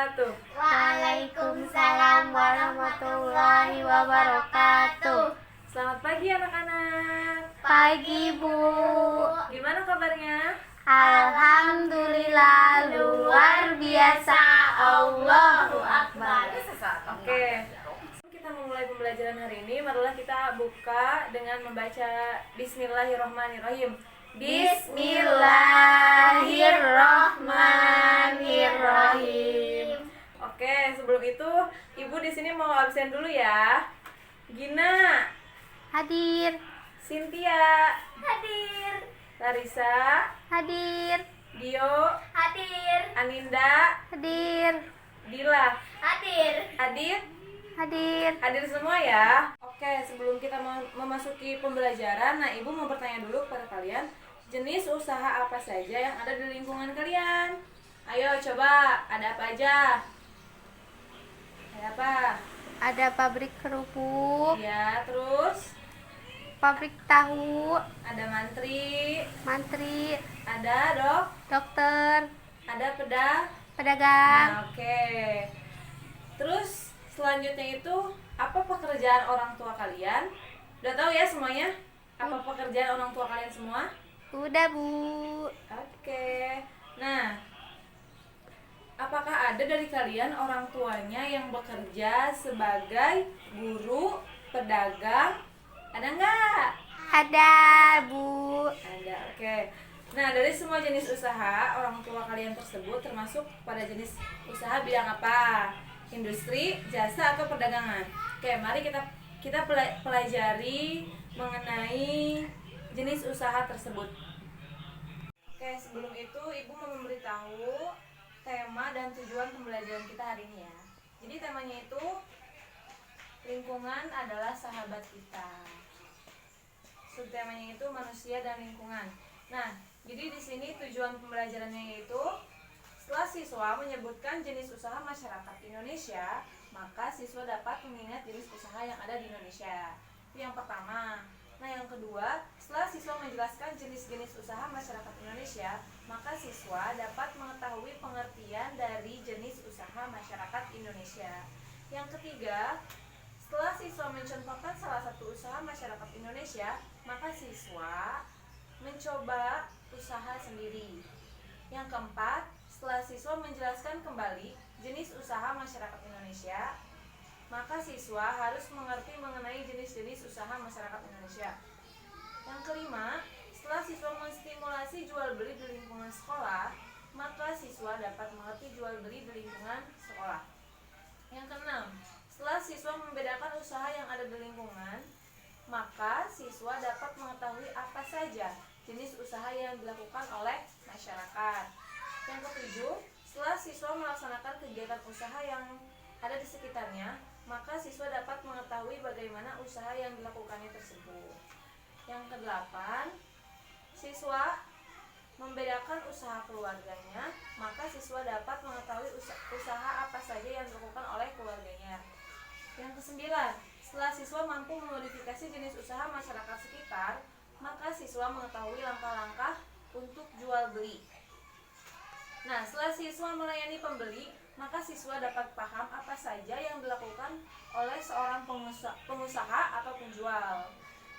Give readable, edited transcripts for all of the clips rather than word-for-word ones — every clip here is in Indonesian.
wabarakatuh. Waalaikumsalam warahmatullahi wabarakatuh. Selamat pagi anak-anak. Pagi, Bu. Gimana kabarnya? Alhamdulillah luar biasa. Allahu Akbar. Oke. Kita memulai pembelajaran hari ini. Marilah kita buka dengan membaca Bismillahirrahmanirrahim. Bismillahirrahmanirrahim. Oke, sebelum itu Ibu di sini mau absen dulu ya. Gina, Hadir. Cynthia, Hadir. Larissa, Hadir. Dio, Hadir. Aninda, Hadir. Dila, Hadir. Adit, Hadir. hadir semua ya. Oke, sebelum kita memasuki pembelajaran, nah Ibu mau bertanya dulu kepada kalian, jenis usaha apa saja yang ada di lingkungan kalian? Ayo coba, ada apa aja? Ada apa? Ada pabrik kerupuk, Ya, terus pabrik tahu, ada mantri, mantri, ada dokter, ada pedagang. Nah, oke. Terus selanjutnya itu apa pekerjaan orang tua kalian? Udah tahu ya semuanya? Apa pekerjaan orang tua kalian semua? Udah, Bu. Oke. Nah, apakah ada dari kalian orang tuanya yang bekerja sebagai guru, pedagang? Ada nggak? Ada, Bu. Ada, oke. Nah, dari semua jenis usaha, orang tua kalian tersebut termasuk pada jenis usaha bidang apa? Industri, jasa, atau perdagangan? Oke, mari kita pelajari mengenai jenis usaha tersebut. Oke, sebelum itu Ibu mau memberitahu tema dan tujuan pembelajaran kita hari ini ya. Jadi temanya itu lingkungan adalah sahabat kita. Subtemanya itu manusia dan lingkungan. Nah, jadi di sini tujuan pembelajarannya yaitu setelah siswa menyebutkan jenis usaha masyarakat Indonesia, maka siswa dapat mengingat jenis usaha yang ada di Indonesia. Itu yang pertama. Nah, yang kedua, setelah siswa menjelaskan jenis-jenis usaha masyarakat Indonesia, maka siswa dapat mengetahui pengertian dari jenis usaha masyarakat Indonesia. Yang ketiga, setelah siswa mencontohkan salah satu usaha masyarakat Indonesia, maka siswa mencoba usaha sendiri. Yang keempat, setelah siswa menjelaskan kembali jenis usaha masyarakat Indonesia, maka siswa harus mengerti mengenai jenis-jenis usaha masyarakat Indonesia. Yang kelima, setelah siswa menstimulasi jual beli di lingkungan sekolah, maka siswa dapat mengerti jual beli di lingkungan sekolah. Yang keenam, setelah siswa membedakan usaha yang ada di lingkungan, maka siswa dapat mengetahui apa saja jenis usaha yang dilakukan oleh masyarakat. Yang ketujuh, setelah siswa melaksanakan kegiatan usaha yang ada di sekitarnya, maka siswa dapat mengetahui bagaimana usaha yang dilakukannya tersebut. Yang kedelapan, siswa membedakan usaha keluarganya, maka siswa dapat mengetahui usaha apa saja yang dilakukan oleh keluarganya. Yang kesembilan, setelah siswa mampu memodifikasi jenis usaha masyarakat sekitar, maka siswa mengetahui langkah-langkah untuk jual beli. Nah, setelah siswa melayani pembeli, maka siswa dapat paham apa saja yang dilakukan oleh seorang pengusaha atau penjual.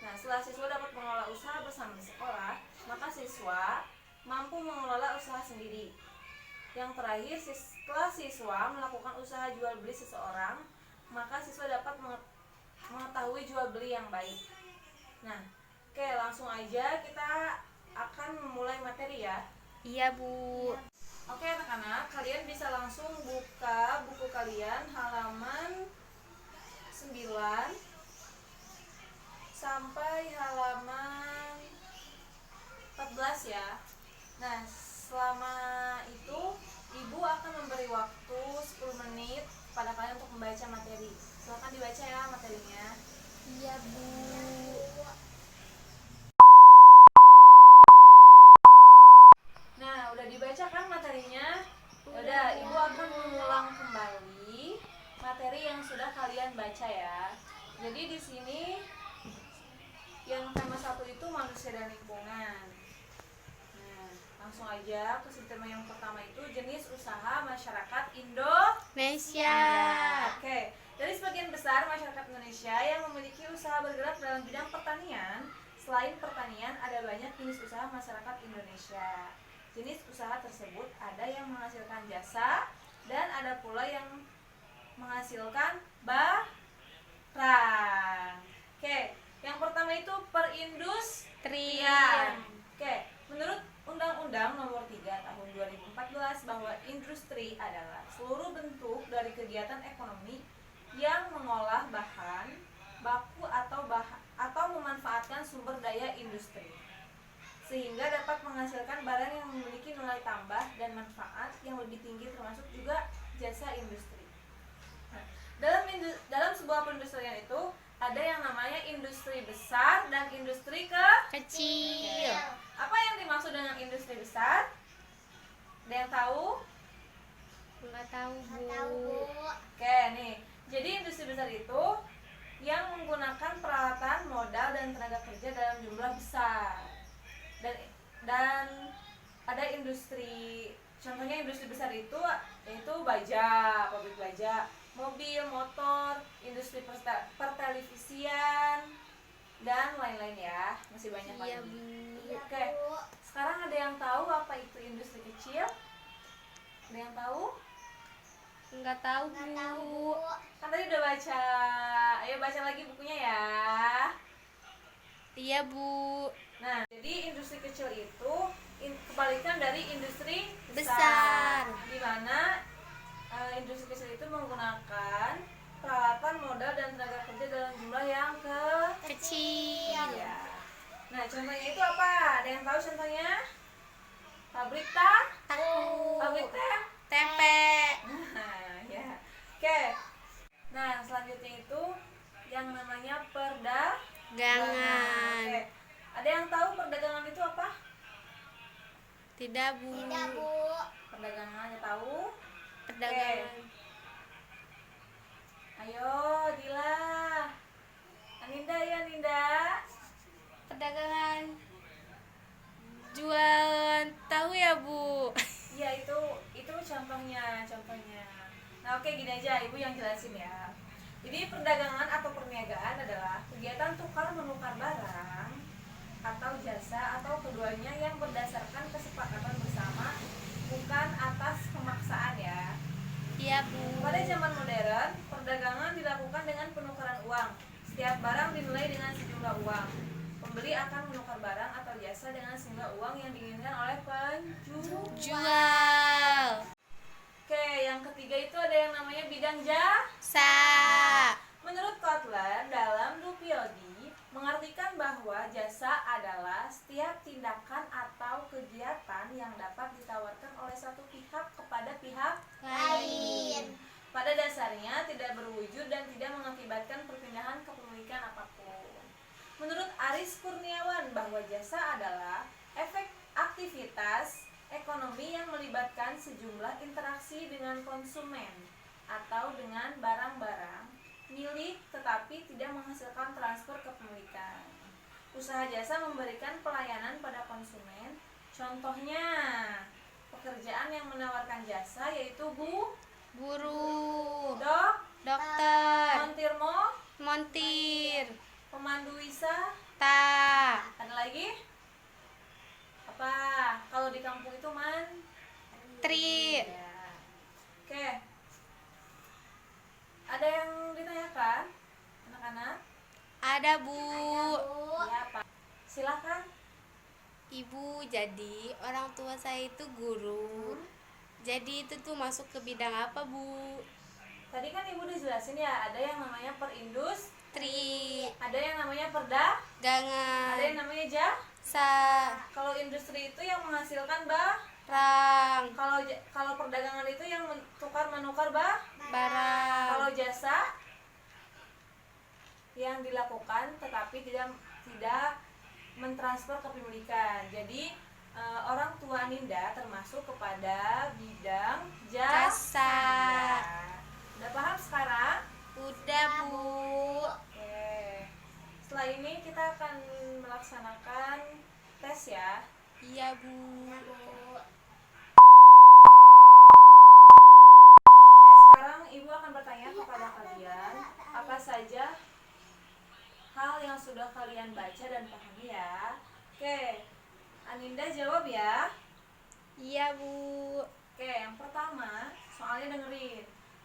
Nah, setelah siswa dapat mengelola usaha bersama di sekolah, maka siswa mampu mengelola usaha sendiri. Yang terakhir, setelah siswa melakukan usaha jual beli seseorang, maka siswa dapat mengetahui jual beli yang baik. Nah, oke, langsung aja kita akan memulai materi ya. Iya, Bu. Oke anak-anak, kalian bisa langsung buka buku kalian halaman 9 sampai halaman 14 ya. Nah, selama itu Ibu akan memberi waktu 10 menit pada kalian untuk membaca materi. Silakan dibaca ya materinya. Iya, Bu. Nah, udah dibaca kan materinya? Udah, Ibu akan mengulang kembali materi yang sudah kalian baca ya. Jadi di sini yang tema 1 itu manusia dan lingkungan. Nah, langsung aja ke tema yang pertama itu jenis usaha masyarakat Indonesia. Indonesia. Oke, dari sebagian besar masyarakat Indonesia yang memiliki usaha bergerak dalam bidang pertanian, selain pertanian ada banyak jenis usaha masyarakat Indonesia. Jenis usaha tersebut ada yang menghasilkan jasa dan ada pula yang menghasilkan barang. Oke, yang pertama itu perindustrian. Oke, menurut Undang-Undang Nomor 3 Tahun 2014 bahwa industri adalah seluruh bentuk dari kegiatan ekonomi yang mengolah bahan baku atau memanfaatkan sumber daya industri sehingga dapat menghasilkan barang yang memiliki nilai tambah dan manfaat yang lebih tinggi, termasuk juga jasa industri. Nah, dalam sebuah perindustrian itu ada yang namanya industri besar dan industri Kecil. Apa yang dimaksud dengan industri besar? Ada yang tahu? Nggak tahu, Bu. Oke, nih. Jadi industri besar itu yang menggunakan peralatan, modal, dan tenaga kerja dalam jumlah besar. Dan ada industri, contohnya industri besar itu yaitu baja, pabrik baja, mobil, motor, industri pertelevisian, dan lain-lain ya. Masih banyak Iya, lagi. Bu. Oke, sekarang ada yang tahu apa itu industri kecil? Ada yang tahu? Nggak tahu, Bu. Kan tadi udah baca. Ayo baca lagi bukunya ya. Iya, Bu. Nah, jadi industri kecil itu kebalikan dari industri Besar. di mana industri kecil itu menggunakan peralatan, modal, dan tenaga kerja dalam jumlah yang Kecil. ya. Nah, contohnya itu apa? Ada yang tahu contohnya? Pabrik Tahu. pabrik teh. Tempe. Nah, ya. Oke. Nah, selanjutnya itu yang namanya perdagangan. Oke. Ada yang tahu perdagangan itu apa? Tidak, Bu. Perdagangannya tahu? Perdagangan. Ayo, Dila. Aninda ya, Ninda. Perdagangan. Jualan tahu ya, Bu. Iya, itu contohnya. Nah, oke, gini aja, Ibu yang jelasin ya. Jadi perdagangan atau perniagaan adalah kegiatan tukar menukar barang atau jasa atau keduanya yang berdasarkan kesepakatan bersama, bukan atas pemaksaan ya. Iya, Bu. Pada zaman modern, perdagangan dilakukan dengan penukaran uang. Setiap barang dinilai dengan sejumlah uang. Pembeli akan menukar barang atau jasa dengan sejumlah uang yang diinginkan oleh penjual. Jual. Oke, yang ketiga itu ada yang namanya bidang jasa. Menurut Kotler, dalam Lupiondi mengartikan bahwa jasa adalah setiap tindakan atau kegiatan yang dapat ditawarkan oleh satu pihak kepada pihak Lain. pada dasarnya tidak berwujud dan tidak mengakibatkan perpindahan kepemilikan apapun. Menurut Aris Kurniawan bahwa jasa adalah efek aktivitas ekonomi yang melibatkan sejumlah interaksi dengan konsumen atau dengan barang-barang milik tetapi tidak menghasilkan transfer kepemilikan. Usaha jasa memberikan pelayanan pada konsumen. Contohnya, pekerjaan yang menawarkan jasa yaitu Guru. dokter, Dokter. Montir. pemandu wisata. Ta. Ada lagi? Apa? Kalau di kampung itu Tri. ya. Oke. Ada yang ditanyakan, anak-anak? Ada, Bu. Ya, Pak. Silakan. Ibu, jadi orang tua saya itu guru. Jadi itu tuh masuk ke bidang apa, Bu? Tadi kan Ibu udah jelasin ya, ada yang namanya perindustri, Tri. ada yang namanya perdagangan, ada yang Gangan. namanya jasa. Kalau industri itu yang menghasilkan Rang. kalau perdagangan itu yang tukar menukar Barang. Kalau jasa yang dilakukan tetapi tidak mentransfer kepemilikan. Jadi orang tua Ninda termasuk kepada bidang jasa. Udah paham sekarang? Udah, Bu. Oke. Setelah ini kita akan melaksanakan tes ya. Iya, Bu. Sekarang Ibu akan bertanya kepada kalian apa saja hal yang sudah kalian baca dan pahami ya. Oke, Aninda jawab ya. Iya, Bu. Oke, yang pertama soalnya dengerin.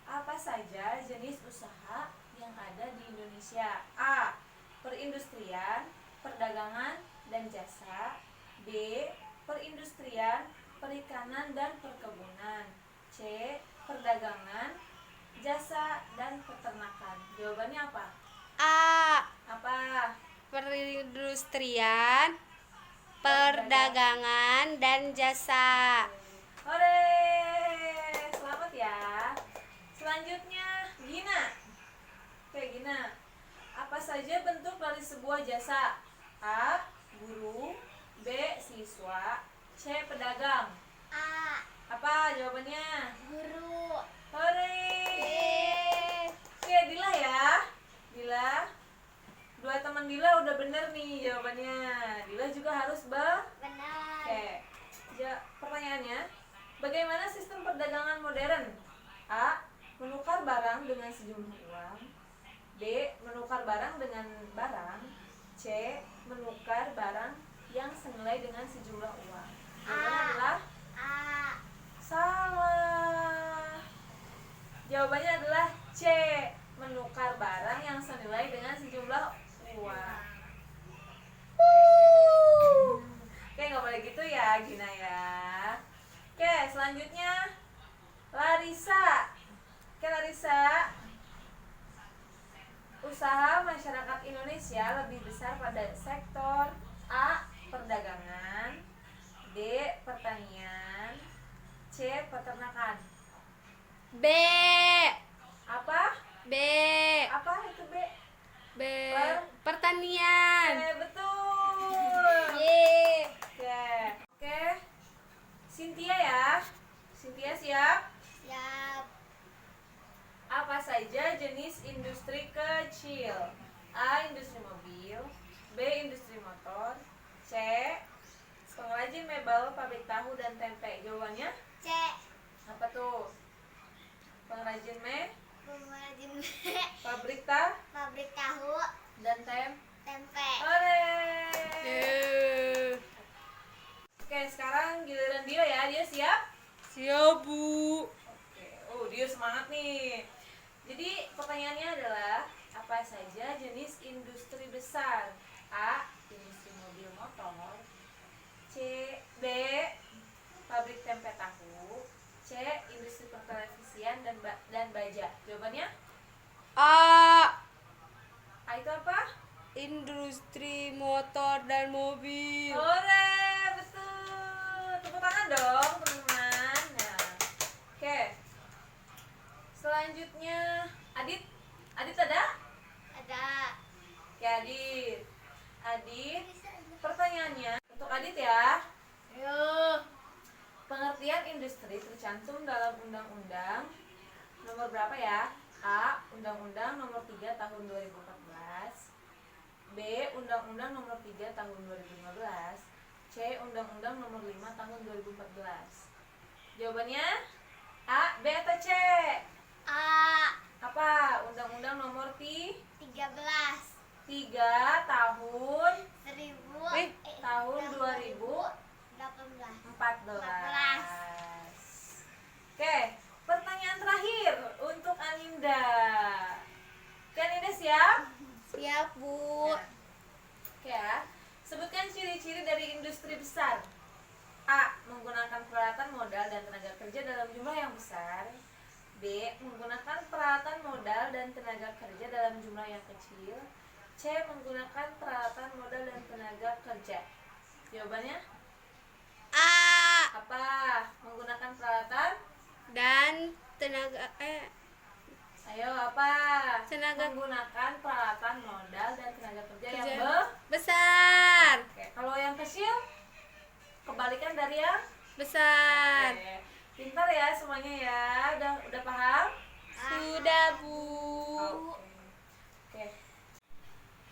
Apa saja jenis usaha yang ada di Indonesia? A. Perindustrian, perdagangan, dan jasa. B. Perindustrian, perikanan, dan perkebunan. C. Perdagangan, jasa, dan peternakan. Jawabannya apa? A. Apa? Perindustrian, perdagangan, dan jasa. Hore! Selamat ya. Selanjutnya, Gina. Oke, Gina. Apa saja bentuk dari sebuah jasa? A. Guru. B. Siswa. C. Pedagang. A. Apa jawabannya? Guru. Hore! Oke, Dila ya. Dila. Dua teman Dila udah bener nih jawabannya. Dila juga harus Benar. Oke. Pertanyaannya, bagaimana sistem perdagangan modern? A. Menukar barang dengan sejumlah uang. B. Menukar barang dengan barang. C. Menukar barang yang senilai dengan sejumlah uang. Jawabannya adalah A. salah. Jawabannya adalah C. Menukar barang yang senilai dengan sejumlah uang. Oke, nggak boleh gitu ya, Gina ya. Oke, selanjutnya Larissa. Oke, Larissa. Usaha masyarakat Indonesia lebih besar pada sektor A. Perdagangan, B. Pertanian, C. Peternakan. B. Apa? B. Apa itu B? B. Pertanian. Betul. Ye. Oke. Cynthia ya. Cynthia siap? Siap. Apa saja jenis industri kecil? A. Industri mobil. B. Industri motor. C. Pengrajin mebel, pabrik tahu dan tempe. Jawabannya? C. Apa tuh? Pengrajin Pengrajin pabrik pabrik tahu dan tempe. Ore. Oke, sekarang giliran Dio ya. Dio siap? Siap, Bu. Oke. Dio semangat nih. Jadi pertanyaannya adalah apa saja jenis industri besar? A. Industri mobil motor. C. B. Pabrik tempe tahu. C. Industri pertelevisian dan baja. Jawabannya? A. A itu apa? Industri motor dan mobil. Ore, betul. Tepuk tangan dong, teman-teman. Nah, oke. Selanjutnya, Adit. Adit ada? Ada. Oke, Adit. Adit, pertanyaannya untuk Adit ya. Ayo. Pengertian industri tercantum dalam Undang-Undang nomor berapa ya? A. Undang-Undang nomor 3 tahun 2014. B. Undang-Undang nomor 3 tahun 2015. C. Undang-Undang nomor 5 tahun 2014. Jawabannya A, B, atau C? A. Apa? Undang-Undang nomor 13 3 tahun 1000 tahun 2014. Oke, pertanyaan terakhir untuk Aninda. Oke, Aninda siap? Siap, Bu. Oke ya. Sebutkan ciri-ciri dari industri besar. A. Menggunakan peralatan modal dan tenaga kerja dalam jumlah yang besar. B. Menggunakan peralatan modal dan tenaga kerja dalam jumlah yang kecil. C. Menggunakan peralatan modal dan tenaga kerja. Jawabannya A. apa? Menggunakan peralatan Dan tenaga Ayo apa? Tenaga Menggunakan peralatan modal dan tenaga kerja yang besar. Oke, kalau yang kecil kebalikan dari yang Besar. Oke. Pintar ya semuanya ya. Udah paham? Sudah, Bu. Oke.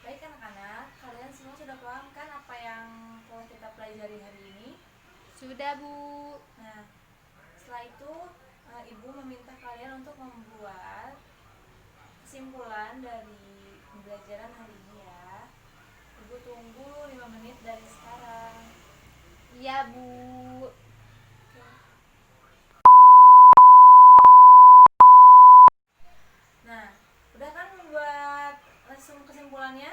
Baik anak-anak, kalian semua sudah paham kan apa yang telah kita pelajari hari ini? Sudah, Bu. Nah, setelah itu ibu meminta kalian untuk membuat kesimpulan dari pembelajaran hari ini ya. Ibu tunggu 5 menit dari sekarang. Iya, Bu. Nah, udah kan membuat langsung kesimpulannya?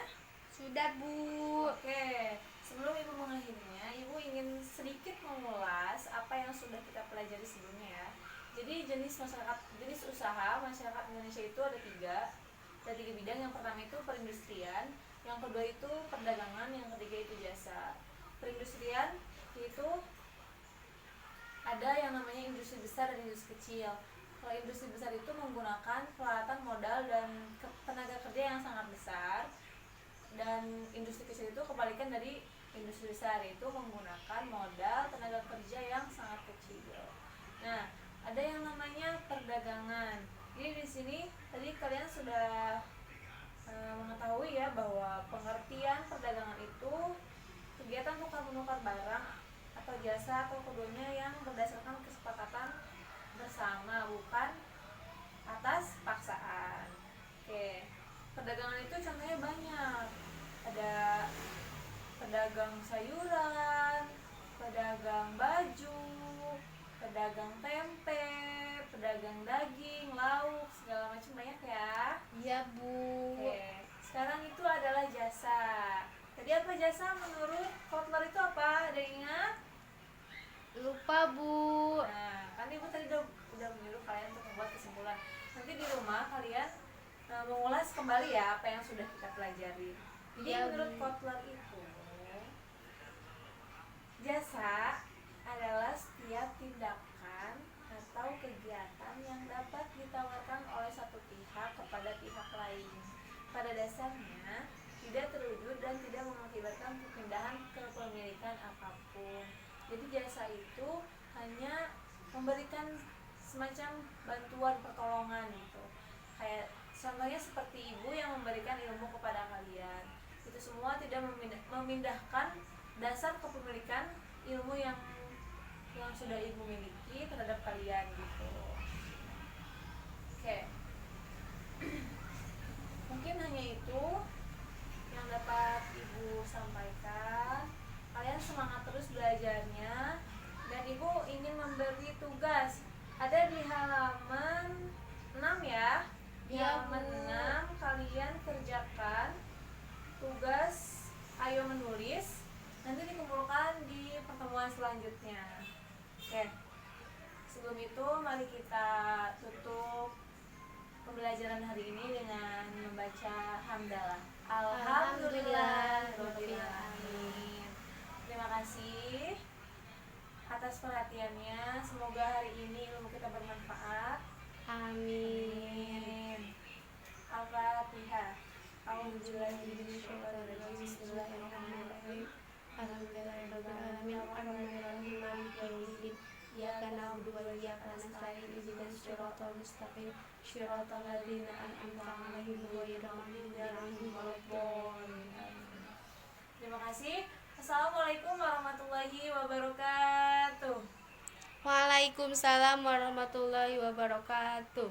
Sudah, Bu. Oke, sebelum ibu mengakhirinya, ibu ingin sedikit mengulas apa yang sudah kita pelajari sebelumnya ya. Jadi jenis usaha masyarakat Indonesia itu ada tiga bidang. Yang pertama itu perindustrian, yang kedua itu perdagangan, yang ketiga itu jasa. Perindustrian itu ada yang namanya industri besar dan industri kecil. Kalau industri besar itu menggunakan peralatan modal dan tenaga kerja yang sangat besar, dan industri kecil itu kebalikan dari industri besar, yaitu menggunakan modal tenaga kerja yang sangat kecil. Nah, ada yang namanya perdagangan. Jadi di sini tadi kalian sudah mengetahui ya bahwa pengertian perdagangan itu kegiatan tukar menukar barang atau jasa atau keduanya yang berdasarkan kesepakatan bersama, bukan atas paksaan. Oke, perdagangan itu contohnya banyak. Ada pedagang sayuran, pedagang baju, pedagang tempe, pedagang daging, lauk, segala macam banyak ya. Iya, Bu. Oke, sekarang itu adalah jasa. Tadi apa jasa menurut Kotler itu apa? Ada yang ingat? Lupa, Bu. Nah, kan ibu tadi udah menyuruh kalian untuk membuat kesimpulan. Nanti di rumah kalian mengulas kembali ya apa yang sudah kita pelajari. Jadi Ya, menurut Bu. Kotler itu, jasa adalah setiap tindakan atau kegiatan yang dapat ditawarkan oleh satu pihak kepada pihak lain. Pada dasarnya tidak terwujud dan tidak mengakibatkan perpindahan kepemilikan apapun. Jadi jasa itu hanya memberikan semacam bantuan pertolongan gitu. Kayak contohnya seperti ibu yang memberikan ilmu kepada kalian. Itu semua tidak memindahkan dasar kepemilikan ilmu yang sudah ibu miliki terhadap kalian gitu. Oke. Mungkin hanya itu yang dapat ibu sampaikan. Kalian semangat terus belajarnya, dan ibu ingin memberi tugas. Ada di halaman 6 ya. Di Ya, halaman Bu. 6 kalian kerjakan tugas ayo menulis. Nanti dikumpulkan di pertemuan selanjutnya. Oke. Sebelum itu mari kita tutup pembelajaran hari ini dengan membaca hamdalah. Alhamdulillahirobbilalamin. Terima kasih atas perhatiannya. Semoga hari ini ilmu kita bermanfaat. Amin. Al-Fatihah. Bismillahirrahmanirrahim. Alhamdulillahirobbilalamin. Arrahmanirrahim. Maliki yaumiddin. Iyyaka na'budu wa iyyaka nasta'in. Ihdinas siratal mustaqim. Shiratal ladzina an'amta 'alaihim ghairil maghdubi 'alaihim waladdallin. Terima kasih. Assalamualaikum warahmatullahi wabarakatuh. Waalaikumsalam warahmatullahi wabarakatuh.